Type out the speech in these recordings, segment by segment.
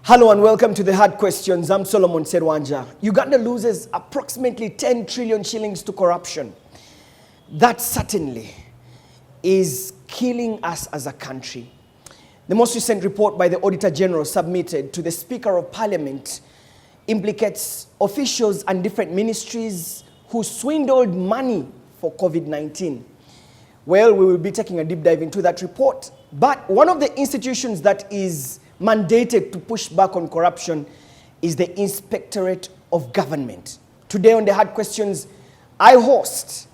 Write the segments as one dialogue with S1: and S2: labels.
S1: Hello and welcome to the Hard Questions. I'm Solomon Serwanja. Uganda loses approximately 10 trillion shillings to corruption. That certainly is killing us as a country. The most recent report by the Auditor General submitted to the Speaker of Parliament implicates officials and different ministries who swindled money for COVID-19. Well, we will be taking a deep dive into that report. But one of the institutions that is mandated to push back on corruption is the Inspectorate of Government. Today on the Hard Questions, I host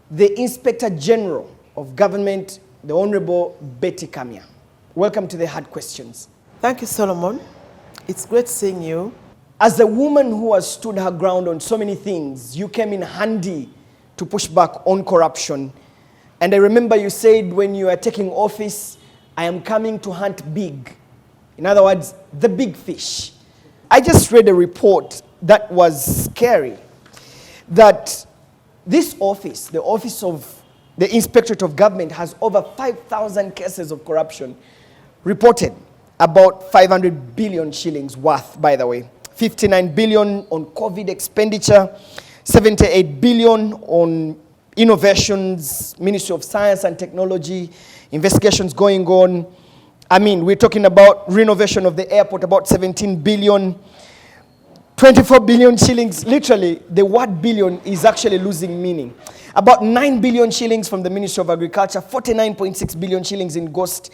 S1: the Inspector General of Government, the Honorable Betty Kamya. Welcome to the Hard Questions.
S2: Thank you, Solomon. It's great seeing you.
S1: As a woman who has stood her ground on so many things, you came in handy to push back on corruption. And I remember you said when you are taking office, I am coming to hunt big. In other words, the big fish. I just read a report that was scary, that this office, the Office of the Inspectorate of Government, has over 5,000 cases of corruption reported, about 500 billion shillings worth, by the way. 59 billion on COVID expenditure, 78 billion on innovations, Ministry of Science and Technology, investigations going on. I mean, we're talking about renovation of the airport, about 17 billion, 24 billion shillings. Literally, the word billion is actually losing meaning. About 9 billion shillings from the Ministry of Agriculture, 49.6 billion shillings in ghost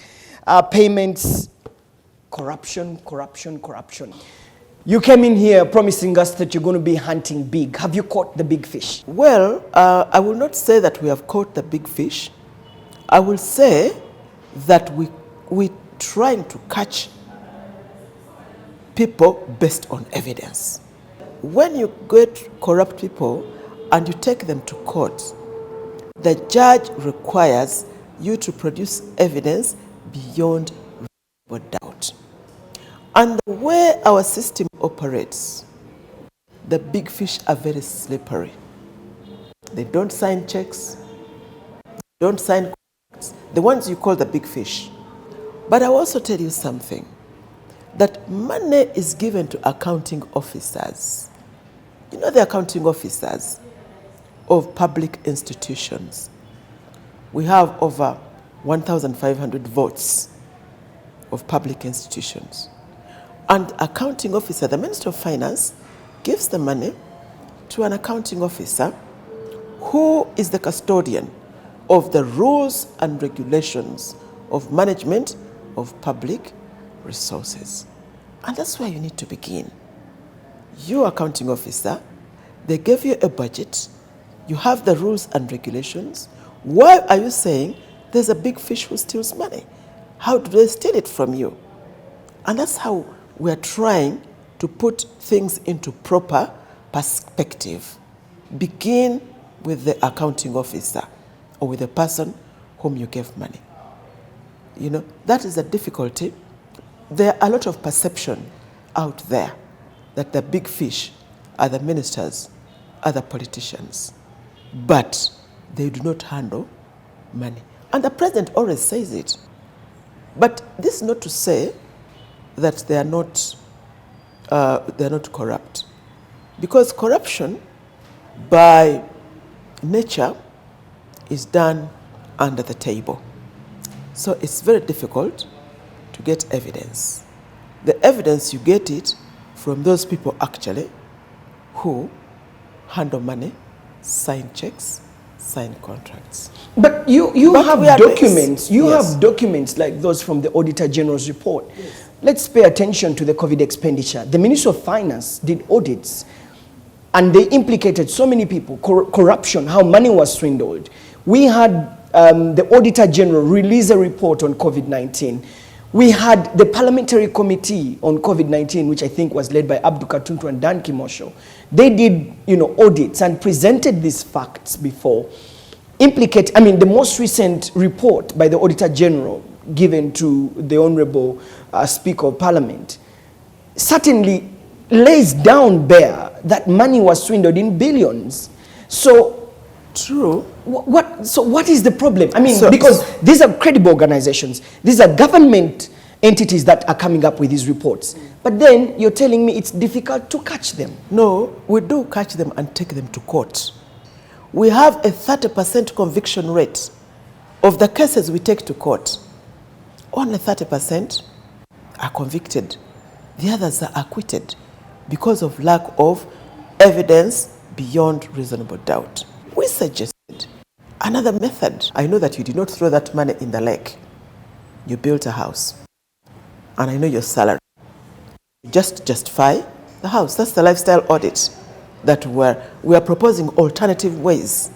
S1: payments. Corruption, corruption, corruption. You came in here promising us that you're going to be hunting big. Have you caught the big fish?
S2: Well, I will not say that we have caught the big fish. I will say that we trying to catch people based on evidence. When you get corrupt people and you take them to court, the judge requires you to produce evidence beyond reasonable doubt. And the way our system operates, the big fish are very slippery. They don't sign checks, don't sign contracts, the ones you call the big fish. But I will also tell you something, that money is given to accounting officers. You know the accounting officers of public institutions. We have over 1,500 votes of public institutions. And accounting officer, the Minister of Finance, gives the money to an accounting officer who is the custodian of the rules and regulations of management of public resources. And that's where you need to begin. You, accounting officer, they gave you a budget, you have the rules and regulations. Why are you saying there's a big fish who steals money? How do they steal it from you? And that's how we're trying to put things into proper perspective. Begin with the accounting officer or with the person whom you gave money. You know, that is the difficulty. There are a lot of perception out there that the big fish are the ministers, are the politicians, but they do not handle money. And the president always says it. But this is not to say that they are not corrupt, because corruption by nature is done under the table. So it's very difficult to get evidence. The evidence, you get it from those people actually who handle money, sign checks, sign contracts.
S1: But you have documents. You have documents like those from the Auditor General's report. Yes. Let's pay attention to the COVID expenditure. The Ministry of Finance did audits and they implicated so many people, corruption, how money was swindled. We had the Auditor General release a report on COVID-19. We had the Parliamentary Committee on COVID-19, which I think was led by Abdu Katuntu and Dan Kimosho. They did, audits and presented these facts before. The most recent report by the Auditor General given to the Honorable Speaker of Parliament certainly lays down bare that money was swindled in billions. So,
S2: true.
S1: What is the problem? Because these are credible organizations. These are government entities that are coming up with these reports. But then you're telling me it's difficult to catch them.
S2: No, we do catch them and take them to court. We have a 30% conviction rate of the cases we take to court. Only 30% are convicted. The others are acquitted because of lack of evidence beyond reasonable doubt. We suggested another method. I know that you did not throw that money in the lake. You built a house. And I know your salary. Just justify the house. That's the lifestyle audit that we are proposing alternative ways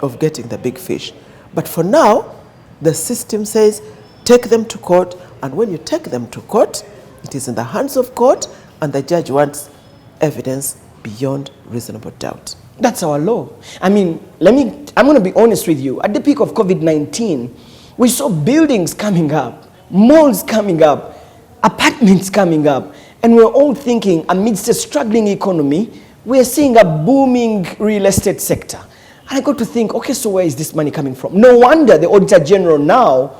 S2: of getting the big fish. But for now, the system says take them to court, and when you take them to court, it is in the hands of court, and the judge wants evidence beyond reasonable doubt.
S1: That's our law. I mean, I'm going to be honest with you. At the peak of COVID-19, we saw buildings coming up, malls coming up, apartments coming up, and we're all thinking, amidst a struggling economy, we're seeing a booming real estate sector. And I got to think, okay, so where is this money coming from? No wonder the Auditor General now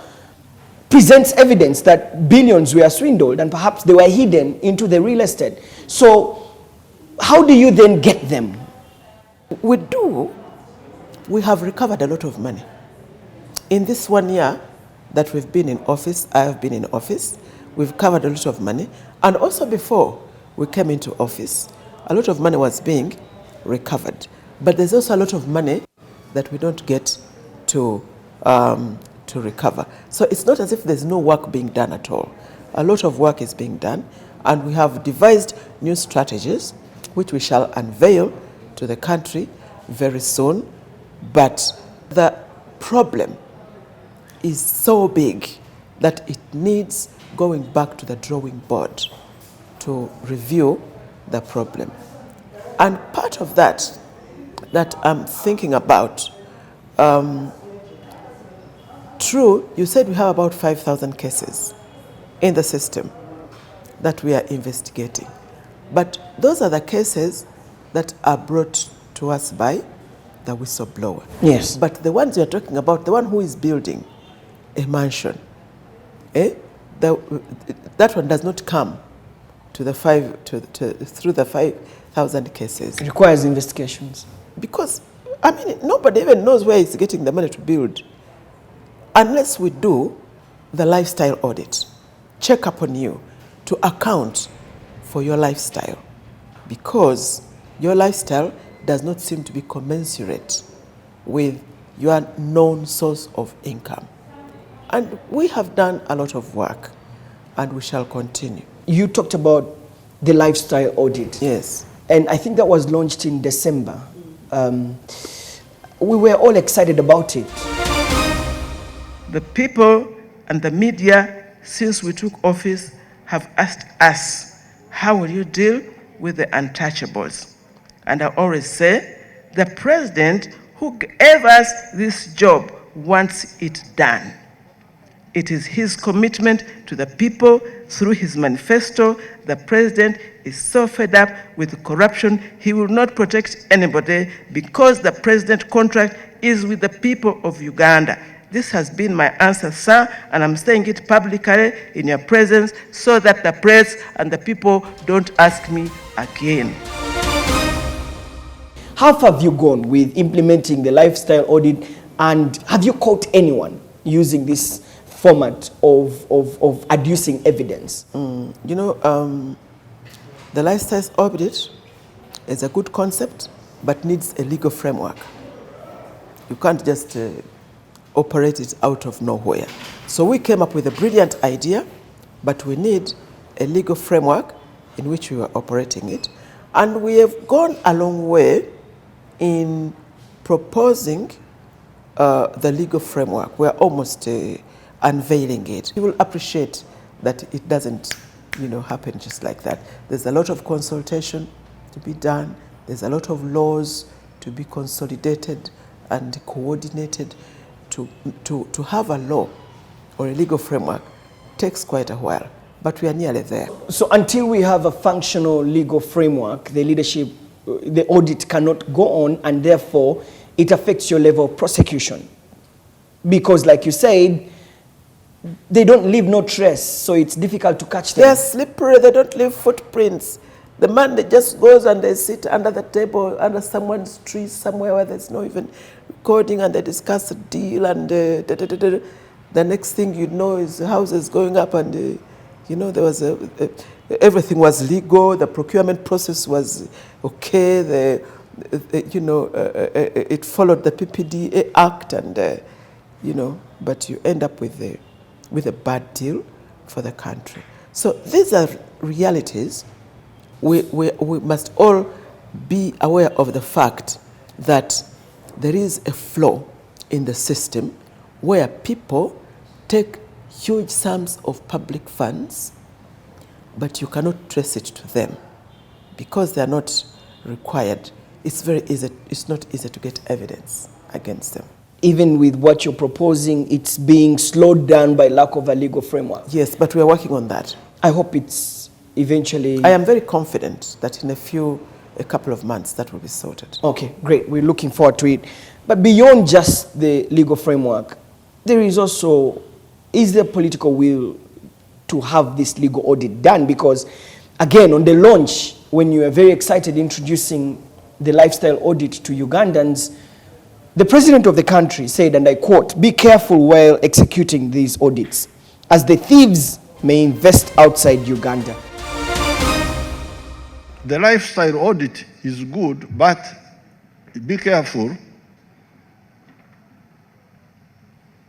S1: presents evidence that billions were swindled and perhaps they were hidden into the real estate. So how do you then get them?
S2: We have recovered a lot of money. In this 1 year that we've been in office, I have been in office, we've covered a lot of money. And also before we came into office, a lot of money was being recovered. But there's also a lot of money that we don't get to recover. So it's not as if there's no work being done at all. A lot of work is being done, and we have devised new strategies which we shall unveil to the country very soon. But the problem is so big that it needs going back to the drawing board to review the problem. And part of that I'm thinking about, true, you said we have about 5,000 cases in the system that we are investigating. But those are the cases that are brought to us by the whistleblower.
S1: Yes.
S2: But the ones you're talking about, the one who is building a mansion, that one does not come to the through the 5,000 cases.
S1: It requires investigations.
S2: Because, I mean, nobody even knows where he's getting the money to build. Unless we do the lifestyle audit, check up on you to account for your lifestyle. Because your lifestyle does not seem to be commensurate with your known source of income. And we have done a lot of work, and we shall continue.
S1: You talked about the lifestyle audit.
S2: Yes.
S1: And I think that was launched in December. We were all excited about it.
S3: The people and the media, since we took office, have asked us, how will you deal with the untouchables? And I always say, the president who gave us this job wants it done. It is his commitment to the people through his manifesto. The president is so fed up with corruption, he will not protect anybody because the president contract is with the people of Uganda. This has been my answer, sir, and I'm saying it publicly in your presence so that the press and the people don't ask me again.
S1: How far have you gone with implementing the lifestyle audit, and have you caught anyone using this format of adducing evidence?
S2: The lifestyle audit is a good concept, but needs a legal framework. You can't just operate it out of nowhere. So we came up with a brilliant idea, but we need a legal framework in which we are operating it. And we have gone a long way in proposing the legal framework. We're almost unveiling it. You will appreciate that it doesn't happen just like that. There's a lot of consultation to be done. There's a lot of laws to be consolidated and coordinated. To have a law or a legal framework takes quite a while, but we are nearly there.
S1: So until we have a functional legal framework, the audit cannot go on, and therefore it affects your level of prosecution. Because like you said, they don't leave no trace, so it's difficult to catch them.
S2: They're slippery, they don't leave footprints. The man that just goes and they sit under the table, under someone's tree somewhere where there's no even recording, and they discuss a deal, and the next thing you know is houses going up, and there was everything was legal, the procurement process was okay, it followed the PPDA Act, and but you end up with a bad deal for the country. So these are realities. We must all be aware of the fact that there is a flaw in the system where people take huge sums of public funds, but you cannot trace it to them because they are not required. It's very easy. It's not easy to get evidence against them.
S1: Even with what you're proposing, it's being slowed down by lack of a legal framework.
S2: Yes, but we are working on that.
S1: I hope it's eventually...
S2: I am very confident that in a couple of months that will be sorted.
S1: Okay, great. We're looking forward to it. But beyond just the legal framework, there is also, is there political will to have this legal audit done? Because again, on the launch, when you were very excited introducing the lifestyle audit to Ugandans, the president of the country said, and I quote, "Be careful while executing these audits, as the thieves may invest outside Uganda."
S4: The lifestyle audit is good, but be careful,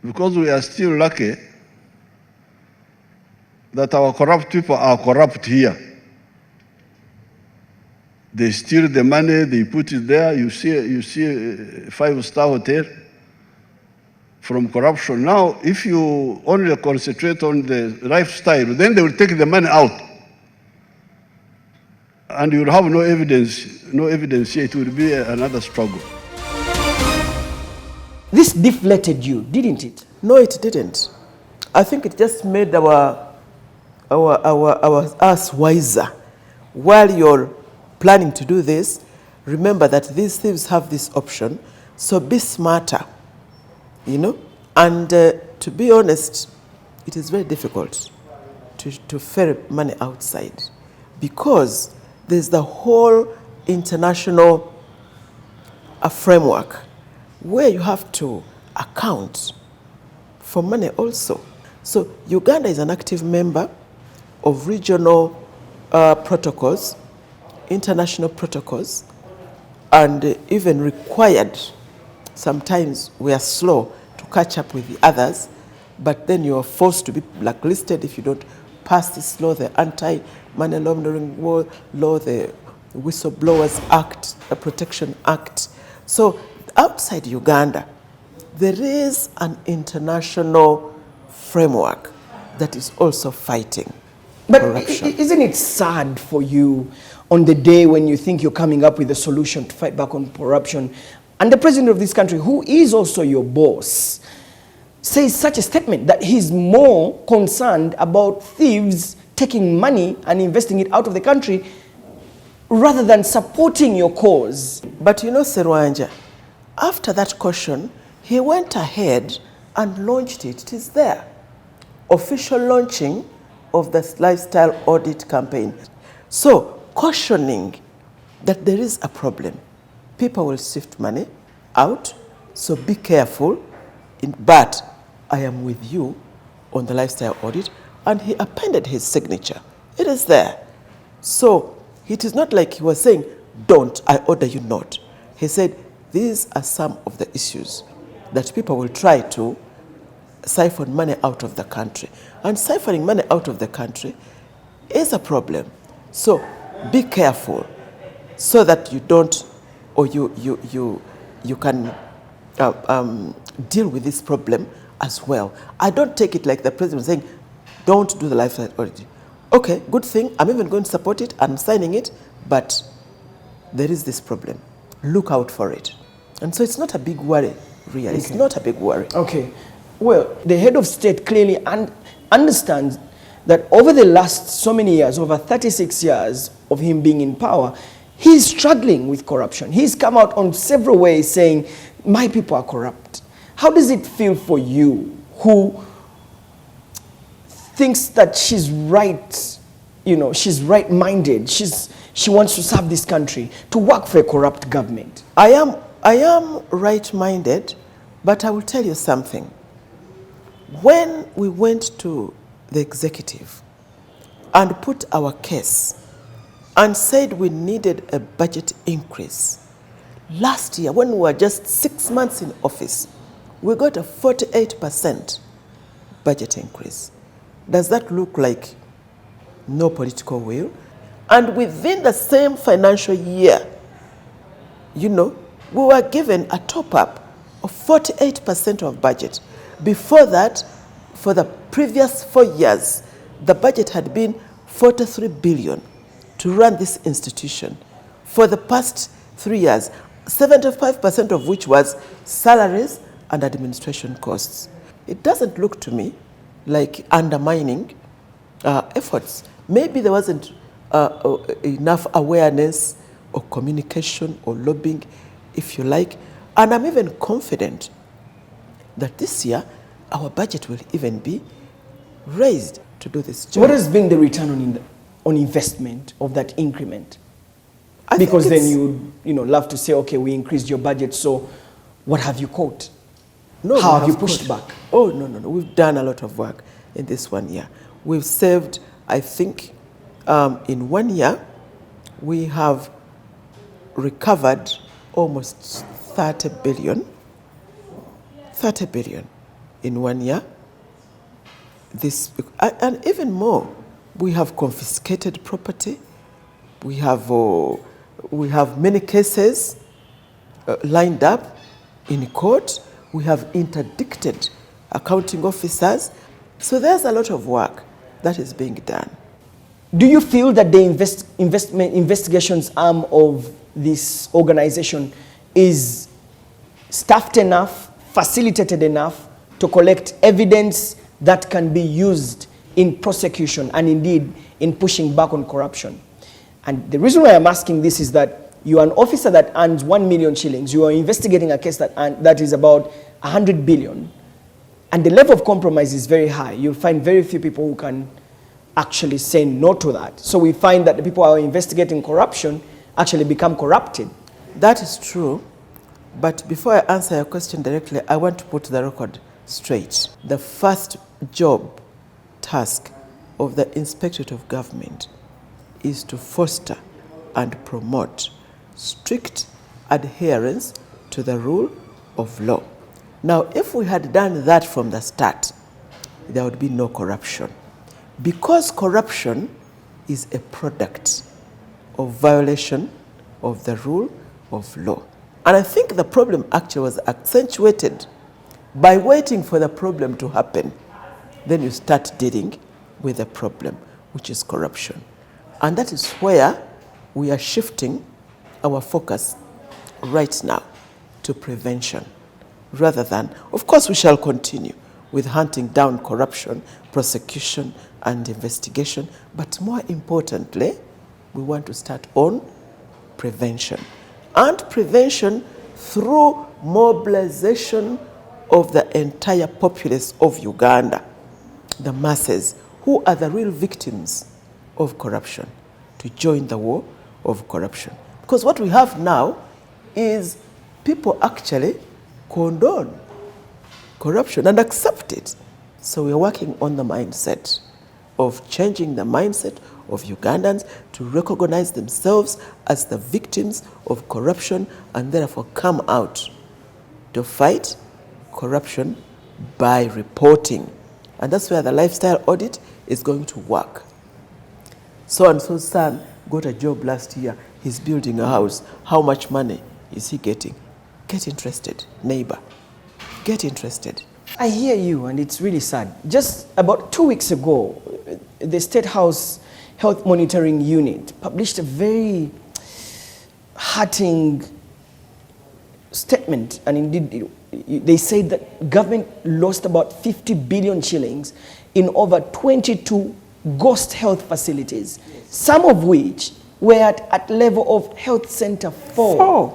S4: because we are still lucky that our corrupt people are corrupt here. They steal the money, they put it there. You see a five-star hotel from corruption. Now, if you only concentrate on the lifestyle, then they will take the money out. And you'll have no evidence here. It will be another struggle.
S1: This deflated you, didn't it?
S2: No, it didn't. I think it just made us wiser. While you're planning to do this, remember that these thieves have this option, so be smarter, And to be honest, it is very difficult to ferry money outside because there's the whole international framework where you have to account for money also. So Uganda is an active member of regional protocols, international protocols, and even required. Sometimes we are slow to catch up with the others, but then you are forced to be blacklisted if you don't pass this law, the Anti-Money Laundering Law, the Whistleblowers Act, the Protection Act. So outside Uganda, there is an international framework that is also fighting corruption.
S1: But isn't it sad for you on the day when you think you're coming up with a solution to fight back on corruption, and the president of this country, who is also your boss, says such a statement that he's more concerned about thieves taking money and investing it out of the country rather than supporting your cause?
S2: But Serwanja, after that caution, he went ahead and launched it. It is there. Official launching of the lifestyle audit campaign. So, cautioning that there is a problem. People will sift money out, so be careful. But I am with you on the lifestyle audit, and he appended his signature. It is there. So, it is not like he was saying, don't, I order you not. He said, these are some of the issues that people will try to siphon money out of the country. And siphoning money out of the country is a problem. So be careful so that you don't, or you can deal with this problem as well. I don't take it like the president saying, don't do the lifestyle audit. Okay, good thing, I'm even going to support it, I'm signing it, but there is this problem. Look out for it. And so it's not a big worry, really. Okay. It's not a big worry.
S1: Okay. Well, the head of state clearly understands that over the last so many years, over 36 years of him being in power, he's struggling with corruption. He's come out on several ways saying, my people are corrupt. How does it feel for you, who thinks that she's right, you know, she's right-minded, she wants to serve this country, to work for a corrupt government?
S2: I am right-minded, but I will tell you something. When we went to the executive and put our case and said we needed a budget increase, last year, when we were just 6 months in office, we got a 48% budget increase. Does that look like no political will? And within the same financial year, you know, we were given a top-up of 48% of budget. Before that, for the previous 4 years, the budget had been 43 billion to run this institution. For the past 3 years, 75% of which was salaries and administration costs. It doesn't look to me like undermining efforts. Maybe there wasn't enough awareness or communication or lobbying, if you like. And I'm even confident that this year our budget will even be raised to do this job.
S1: What has been the return on investment of that increment?
S2: I
S1: Because
S2: think
S1: then you know, love to say, okay, we increased your budget, so what have you caught?
S2: No,
S1: How
S2: we
S1: have you pushed
S2: got-
S1: back?
S2: Oh, no. We've done a lot of work in this 1 year. We've saved, I think, in 1 year, we have recovered almost 30 billion. 30 billion in 1 year. And even more, we have confiscated property. We have many cases lined up in court. We have interdicted accounting officers. So there's a lot of work that is being done.
S1: Do you feel that the investigations arm of this organization is staffed enough, facilitated enough to collect evidence that can be used in prosecution and indeed in pushing back on corruption? And the reason why I'm asking this is that you are an officer that earns 1 million shillings. You are investigating a case that is about 100 billion. And the level of compromise is very high. You'll find very few people who can actually say no to that. So we find that the people who are investigating corruption actually become corrupted.
S2: That is true. But before I answer your question directly, I want to put the record straight. The first job, task of the Inspectorate of Government is to foster and promote strict adherence to the rule of law. Now, if we had done that from the start, there would be no corruption. Because corruption is a product of violation of the rule of law. And I think the problem actually was accentuated by waiting for the problem to happen. Then you start dealing with the problem, which is corruption. And that is where we are shifting our focus right now to prevention, rather than, of course, we shall continue with hunting down corruption, prosecution, and investigation, but more importantly, we want to start on prevention. And prevention through mobilization of the entire populace of Uganda, the masses, who are the real victims of corruption, to join the war of corruption. Because what we have now is people actually condone corruption and accept it. So we're working on the mindset of changing the mindset of Ugandans to recognize themselves as the victims of corruption and therefore come out to fight corruption by reporting. And that's where the lifestyle audit is going to work. So-and-so's son got a job last year. He's building a house. How much money is he getting? Get interested, neighbor. Get interested.
S1: I hear you, and it's really sad. Just about 2 weeks ago, the State House Health Monitoring Unit published a very hurting statement, and indeed they said that government lost about 50 billion shillings in over 22 ghost health facilities, some of which were at level of Health Center 4.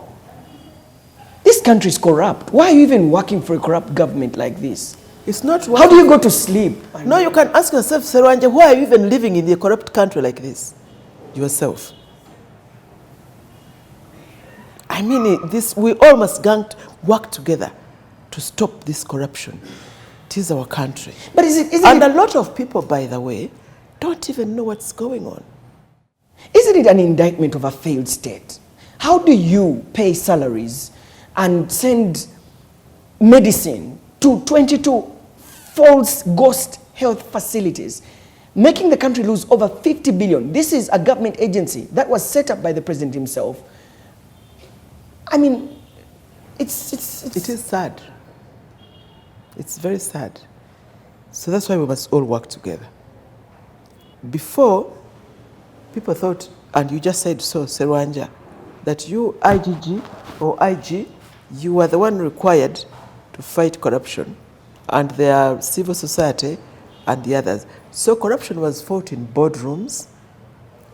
S1: This country is corrupt. Why are you even working for a corrupt government like this?
S2: It's not
S1: How do you go to sleep?
S2: No, you can ask yourself, Serwanja, why are you even living in a corrupt country like this? Yourself. I mean, we all must work together to stop this corruption. It is our country.
S1: But isn't
S2: a lot of people, by the way, don't even know what's going on.
S1: Isn't it an indictment of a failed state? How do you pay salaries and send medicine to 22 false ghost health facilities, making the country lose over 50 billion? This is a government agency that was set up by the president himself. I mean, it
S2: is sad. It's very sad. So that's why we must all work together. Before, people thought, and you just said so, Serwanja, that you, IGG or IG, you are the one required to fight corruption, and there are civil society and the others. So corruption was fought in boardrooms,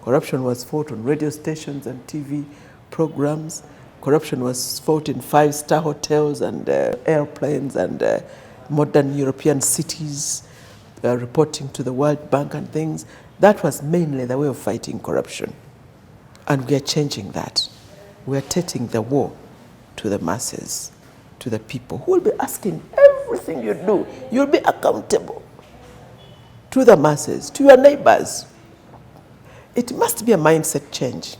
S2: corruption was fought on radio stations and TV programs, corruption was fought in five-star hotels and airplanes and modern European cities, reporting to the World Bank and things. That was mainly the way of fighting corruption. And we are changing that. We are taking the war to the masses, to the people who will be asking everything you do. You'll be accountable to the masses, to your neighbors. It must be a mindset change.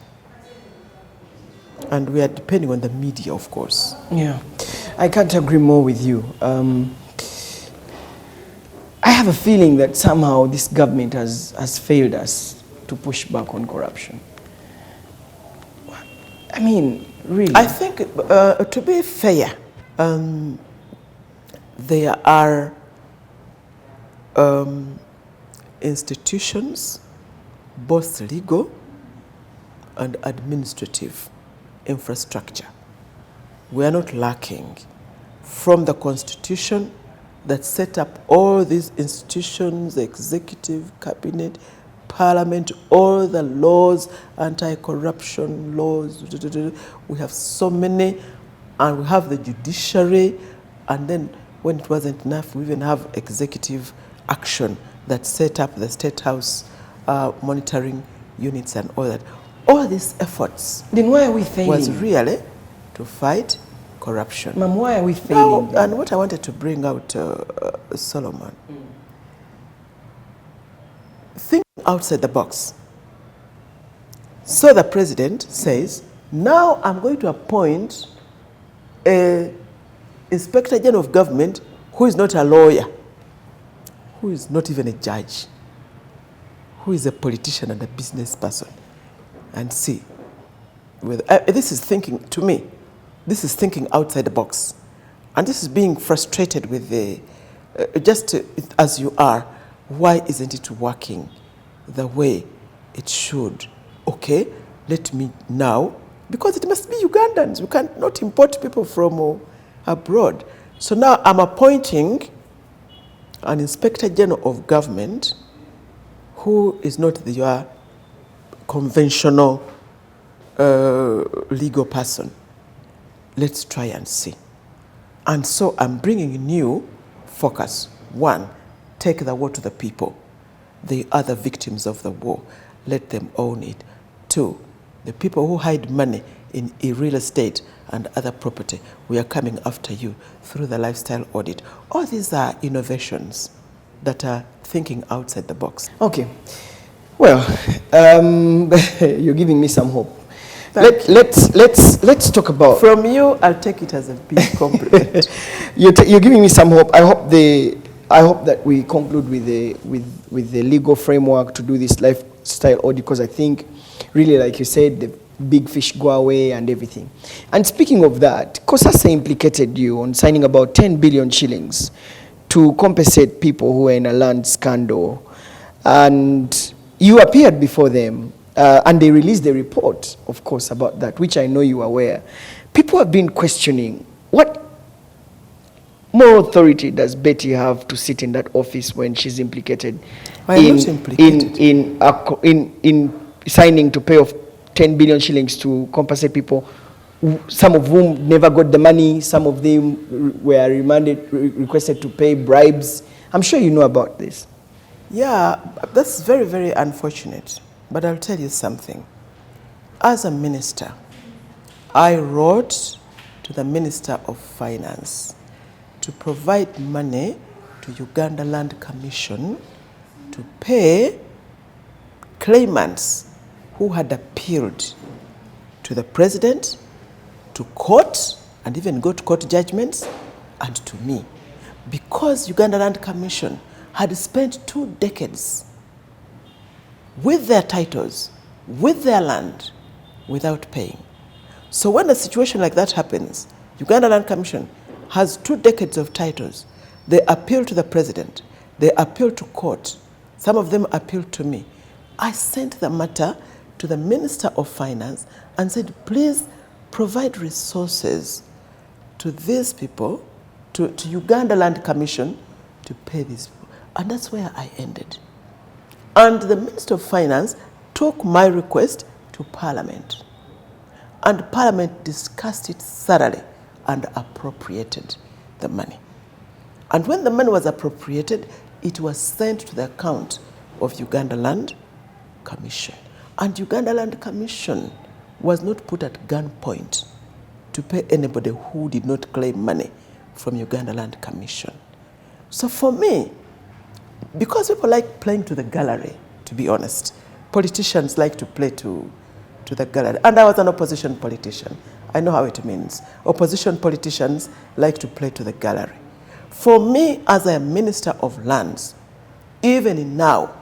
S2: And we are depending on the media, of course.
S1: Yeah, I can't agree more with you. I have a feeling that somehow this government has failed us to push back on corruption. I mean, really.
S2: I think, to be fair, there are institutions, both legal and administrative infrastructure. We are not lacking. From the Constitution that set up all these institutions, the executive, cabinet, parliament, all the laws, anti-corruption laws, we have so many, and we have the judiciary, and then when it wasn't enough, we even have executive action that set up the State House monitoring units and all that. All these efforts
S1: then why are we failing?
S2: Was really to fight corruption.
S1: Ma'am, why are we failing?
S2: Now, and what I wanted to bring out, Solomon, think outside the box. So the president says, now I'm going to appoint an Inspector General of Government who is not a lawyer, who is not even a judge, who is a politician and a business person. And see, this is thinking, to me, this is thinking outside the box. And this is being frustrated with the, just as you are, why isn't it working the way it should? Okay, let me now, because it must be Ugandans. We cannot import people from abroad. So now I'm appointing an Inspector General of Government who is not your conventional legal person. Let's try and see. And so I'm bringing a new focus. One, take the war to the people. They are the victims of the war. Let them own it. Two, the people who hide money in real estate and other property, we are coming after you through the lifestyle audit. All these are innovations that are thinking outside the box.
S1: Okay. Well, you're giving me some hope. Let's talk about.
S2: From you, I'll take it as a big compliment.
S1: You're giving me some hope. I hope that we conclude with the legal framework to do this lifestyle audit, because I think, really, like you said, the big fish go away and everything. And speaking of that, COSASA implicated you on signing about 10 billion shillings to compensate people who were in a land scandal, and you appeared before them. And they released a report, of course, about that, which I know you are aware. People have been questioning, what more authority does Betty have to sit in that office when she's implicated in signing to pay off 10 billion shillings to compensate people some of whom never got the money, some of them were requested to pay bribes. I'm sure you know about this.
S2: Yeah, that's very, very unfortunate. But I'll tell you something. As a minister, I wrote to the Minister of Finance to provide money to Uganda Land Commission to pay claimants who had appealed to the president, to court, and even got court judgments, and to me. Because Uganda Land Commission had spent 2 decades with their titles, with their land, without paying. So when a situation like that happens, Uganda Land Commission has 2 decades of titles. They appeal to the president, they appeal to court, some of them appealed to me. I sent the matter to the Minister of Finance and said, please provide resources to these people, to Uganda Land Commission to pay these people. And that's where I ended. And the Minister of Finance took my request to Parliament. And Parliament discussed it thoroughly and appropriated the money. And when the money was appropriated, it was sent to the account of Uganda Land Commission. And Uganda Land Commission was not put at gunpoint to pay anybody who did not claim money from Uganda Land Commission. So for me, because people like playing to the gallery, to be honest, politicians like to play to the gallery. And I was an opposition politician. I know how it means. Opposition politicians like to play to the gallery. For me, as a Minister of Lands, even now,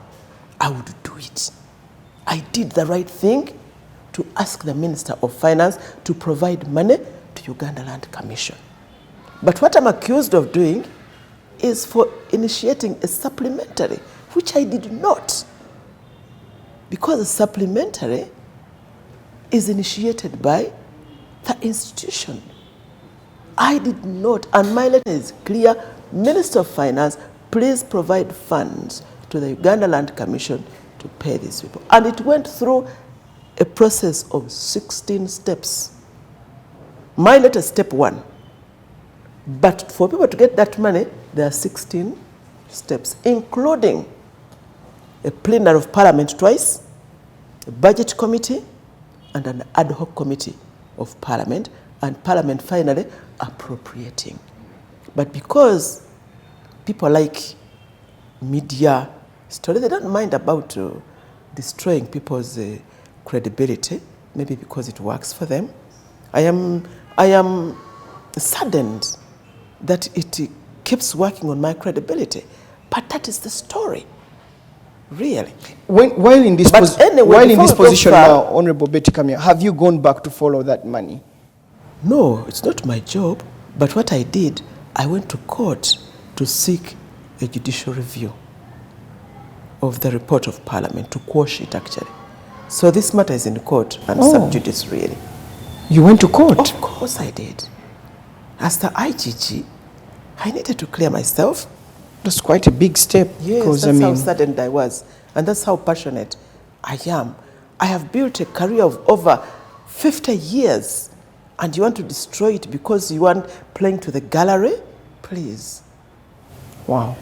S2: I would do it. I did the right thing to ask the Minister of Finance to provide money to Uganda Land Commission. But what I'm accused of doing is for initiating a supplementary, which I did not. Because a supplementary is initiated by the institution. I did not, and my letter is clear. Minister of Finance, please provide funds to the Uganda Land Commission to pay these people. And it went through a process of 16 steps. My letter, step 1. But for people to get that money, there are 16 steps, including a plenary of Parliament twice, a budget committee, and an ad hoc committee of Parliament, and Parliament finally appropriating. But because people like media story, they don't mind about destroying people's credibility, maybe because it works for them. I am saddened that it keeps working on my credibility, but that is the story, really.
S1: While in this,
S2: Anyway,
S1: position now, Honorable Betty Kamya, have you gone back to follow that money?
S2: No, it's not my job, but what I did, I went to court to seek a judicial review of the report of Parliament, to quash it actually. So this matter is in court and sub judice, really.
S1: You went to court?
S2: Of course I did. As the IGG, I needed to clear myself.
S1: That's quite a big step.
S2: Yes, that's how saddened I was. And that's how passionate I am. I have built a career of over 50 years. And you want to destroy it because you want playing to the gallery? Please.
S1: Wow.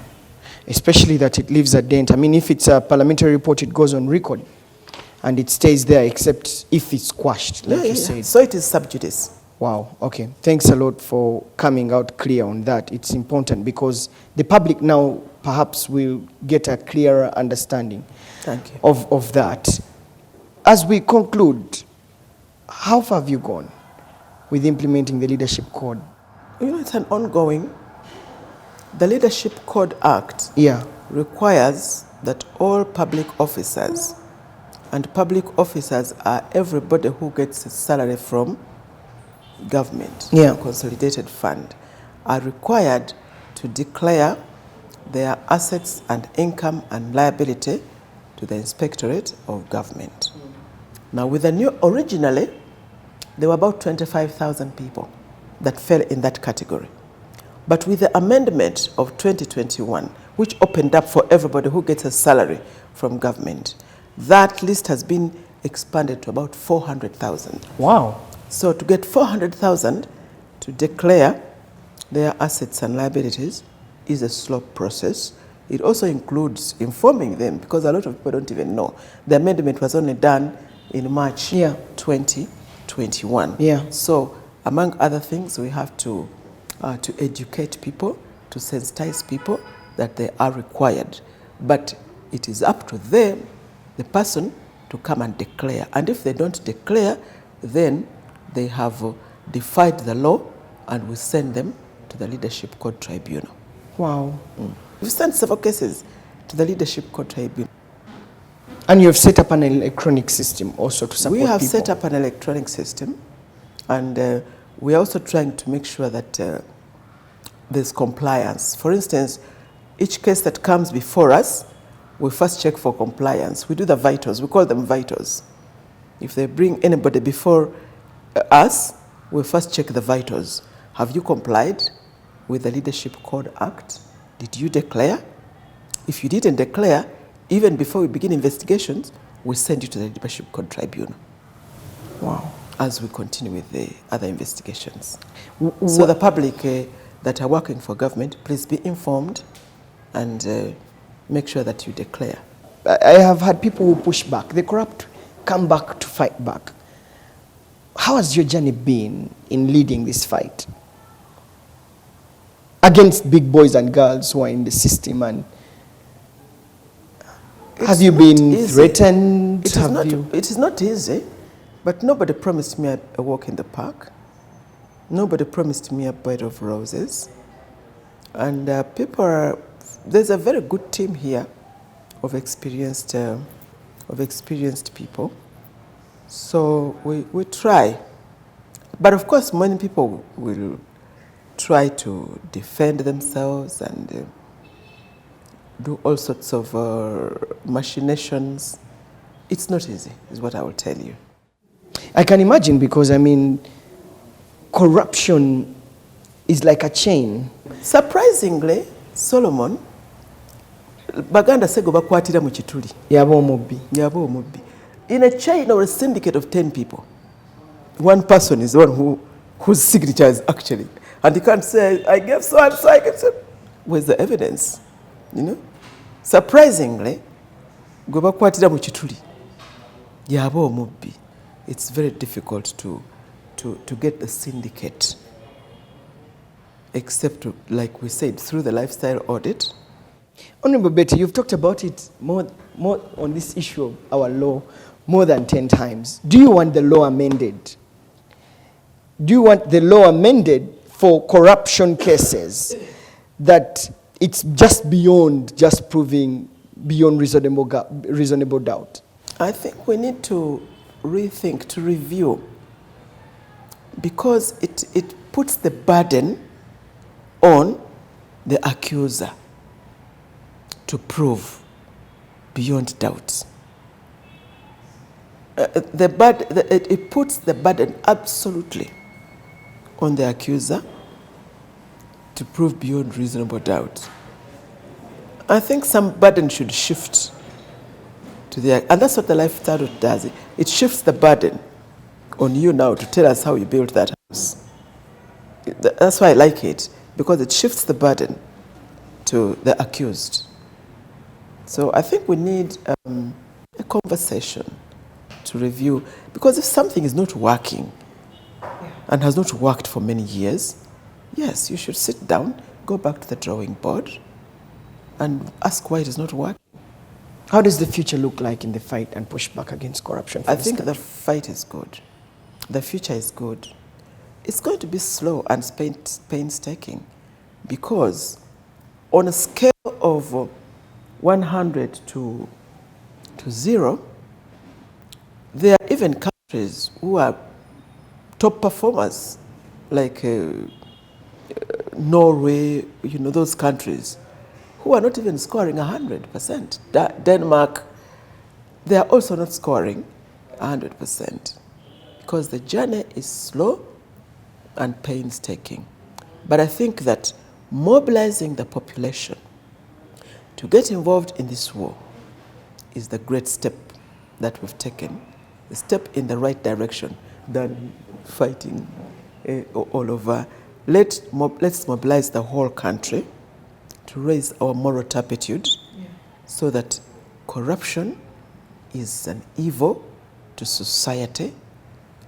S1: Especially that it leaves a dent. I mean, if it's a parliamentary report, it goes on record. And it stays there, except if it's quashed, like you said.
S2: So it is sub judice.
S1: Wow, okay. Thanks a lot for coming out clear on that. It's important because the public now perhaps will get a clearer understanding
S2: Thank you.
S1: of that. As we conclude, how far have you gone with implementing the Leadership Code?
S2: You know, it's an ongoing. The Leadership Code Act requires that all public officers, and public officers are everybody who gets a salary from government, consolidated fund, are required to declare their assets and income and liability to the Inspectorate of Government. Now, with the new, originally, there were about 25,000 people that fell in that category. But with the amendment of 2021, which opened up for everybody who gets a salary from government, that list has been expanded to about 400,000.
S1: Wow.
S2: So to get 400,000 to declare their assets and liabilities is a slow process. It also includes informing them, because a lot of people don't even know. The amendment was only done in March 2021.
S1: Yeah.
S2: So among other things, we have to educate people, to sensitize people that they are required. But it is up to them, the person, to come and declare. And if they don't declare, then they have defied the law, and we send them to the Leadership Code Tribunal.
S1: Wow.
S2: We've sent several cases to the Leadership Code Tribunal.
S1: And you have set up an electronic system also to support
S2: We have
S1: people.
S2: set up an electronic system, and we are also trying to make sure that there's compliance. For instance, each case that comes before us, we first check for compliance. We do the vitals. We call them vitals. If they bring anybody before us, we first check the vitals. Have you complied with the Leadership Code Act? Did you declare? If you didn't declare, even before we begin investigations, we send you to the Leadership Code Tribunal.
S1: Wow.
S2: As we continue with the other investigations. So the public that are working for government, please be informed and make sure that you declare.
S1: I have had people who push back. The corrupt come back to fight back. How has your journey been in leading this fight against big boys and girls who are in the system? And have you been threatened?
S2: It is not easy, but nobody promised me a walk in the park. Nobody promised me a bed of roses. And there's a very good team here of experienced people. So we try. But of course, many people will try to defend themselves and do all sorts of machinations. It's not easy, is what I will tell you.
S1: I can imagine, because I mean, corruption is like a chain.
S2: Surprisingly, Solomon, baganda sego bakwatira mu kituli.
S1: Yaba omubbi.
S2: Yaba omubbi. In a chain or a syndicate of 10 people, one person is the one whose signature is actually, and you can't say, I gave so and so, I gave so. Where's the evidence? You know? Surprisingly, gwe bakwatira mu kituli, yaba omubbi. It's very difficult to get the syndicate, except, like we said, through the lifestyle audit.
S1: Honorable Betty, you've talked about it more on this issue of our law more than 10 times. Do you want the law amended? Do you want the law amended for corruption cases that it's just beyond just proving beyond reasonable doubt?
S2: I think we need to rethink, to review, because it puts the burden on the accuser to prove beyond doubt. It puts the burden absolutely on the accuser to prove beyond reasonable doubt. I think some burden should shift to the, and that's what the lifestyle audit does. It shifts the burden on you now to tell us how you built that house. That's why I like it, because it shifts the burden to the accused. So I think we need a conversation to review, because if something is not working and has not worked for many years, yes, you should sit down, go back to the drawing board and ask why it is not working.
S1: How does the future look like in the fight and pushback against corruption?
S2: I think the fight is good. The future is good. It's going to be slow and painstaking, because on a scale of 100 to 0, there are even countries who are top performers, like Norway, you know, those countries, who are not even scoring 100%. Denmark, they are also not scoring 100%, because the journey is slow and painstaking. But I think that mobilizing the population to get involved in this war is the great step that we've taken, a step in the right direction than fighting all over. Let's mobilize the whole country to raise our moral turpitude, so that corruption is an evil to society.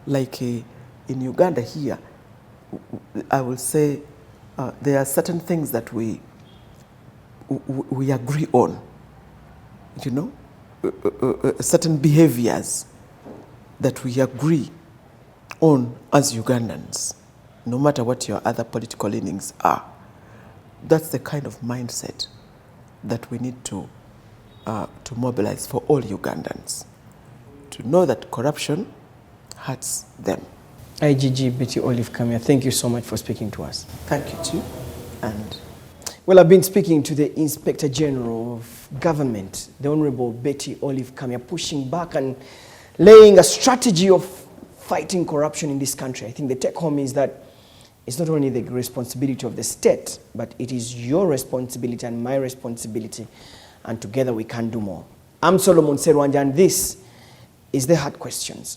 S2: Like in Uganda here, I will say there are certain things that we agree on, you know, certain behaviors that we agree on as Ugandans, no matter what your other political leanings are. That's the kind of mindset that we need to mobilize for all Ugandans, to know that corruption hurts them.
S1: IGG Betty Olive Kamya, thank you so much for speaking to us.
S2: Thank you too. And
S1: well, I've been speaking to the Inspector General of Government, the Honorable Betty Olive Kamya, pushing back and laying a strategy of fighting corruption in this country. I think the take home is that it's not only the responsibility of the state, but it is your responsibility and my responsibility, and together we can do more. I'm Solomon Serwanja, and this is The Hard Questions.